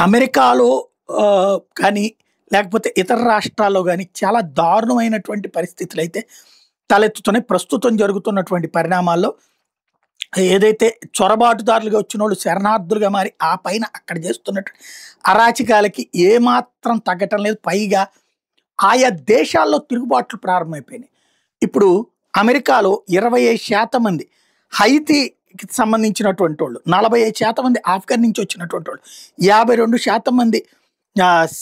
అమెరికాలో కానీ లేకపోతే ఇతర రాష్ట్రాల్లో గాని చాలా దారుణమైనటువంటి పరిస్థితులైతే తలెత్తుతున్నాయి. ప్రస్తుతం జరుగుతున్నటువంటి పరిణామాల్లో ఏదైతే చొరబాటుదారులుగా వచ్చినోళ్ళు శరణార్థులుగా మారి ఆ పైన అక్కడ చేస్తున్నటువంటి అరాచకాలకి ఏమాత్రం తగ్గటం లేదు. పైగా ఆయా దేశాల్లో తిరుగుబాట్లు ప్రారంభమైపోయినాయి. ఇప్పుడు అమెరికాలో 25% మంది హైతీకి సంబంధించినటువంటి వాళ్ళు, 45% మంది ఆఫ్ఘన్ నుంచి వచ్చినటువంటి వాళ్ళు, 52% మంది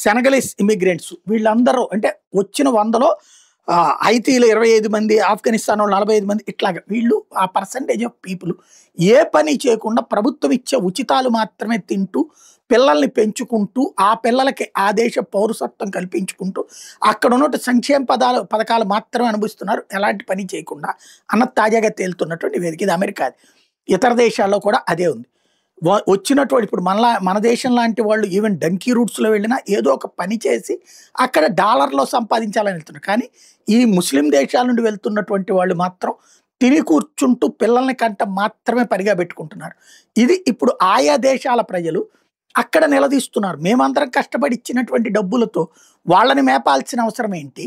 సెనగలీస్ ఇమిగ్రెంట్స్. వీళ్ళందరూ అంటే వచ్చిన 100లో హైతీలో 25 మంది, ఆఫ్ఘనిస్తాన్ వాళ్ళు 45 మంది, ఇట్లాగా వీళ్ళు ఆ పర్సంటేజ్ ఆఫ్ పీపుల్ ఏ పని చేయకుండా ప్రభుత్వం ఇచ్చే ఉచితాలు మాత్రమే తింటూ పిల్లల్ని పెంచుకుంటూ ఆ పిల్లలకి ఆ దేశ పౌరసత్వం కల్పించుకుంటూ అక్కడ ఉన్నట్టు సంక్షేమ పథకాలు మాత్రమే అనుభవిస్తున్నారు, ఎలాంటి పని చేయకుండా అన్నది తాజాగా తేలుతున్నటువంటి వేదిక. ఇది అమెరికాది. ఇతర దేశాల్లో కూడా అదే ఉంది. వచ్చినటువంటి ఇప్పుడు మన దేశం లాంటి వాళ్ళు ఈవెన్ డంకీ రూట్స్లో వెళ్ళినా ఏదో ఒక పని చేసి అక్కడ డాలర్లో సంపాదించాలని వెళ్తున్నారు. కానీ ఈ ముస్లిం దేశాల నుండి వెళ్తున్నటువంటి వాళ్ళు మాత్రం తిని కూర్చుంటూ పిల్లల్ని కంట మాత్రమే పనిగా పెట్టుకుంటున్నారు. ఇది ఇప్పుడు ఆయా దేశాల ప్రజలు అక్కడ నిలదీస్తున్నారు. మేమందరం కష్టపడి ఇచ్చినటువంటి డబ్బులతో వాళ్ళని మేపాల్సిన అవసరం ఏంటి?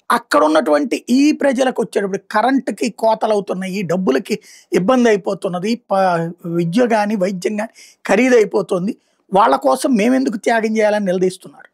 అక్కడ ఉన్నటువంటి ఈ ప్రజలకు వచ్చేటప్పుడు కరెంటుకి కోతలు అవుతున్నాయి, ఈ డబ్బులకి ఇబ్బంది అయిపోతున్నది, విద్య కానీ వైద్యం కానీ ఖరీదైపోతుంది. వాళ్ళ కోసం మేమెందుకు త్యాగం చేయాలని నిలదీస్తున్నారు.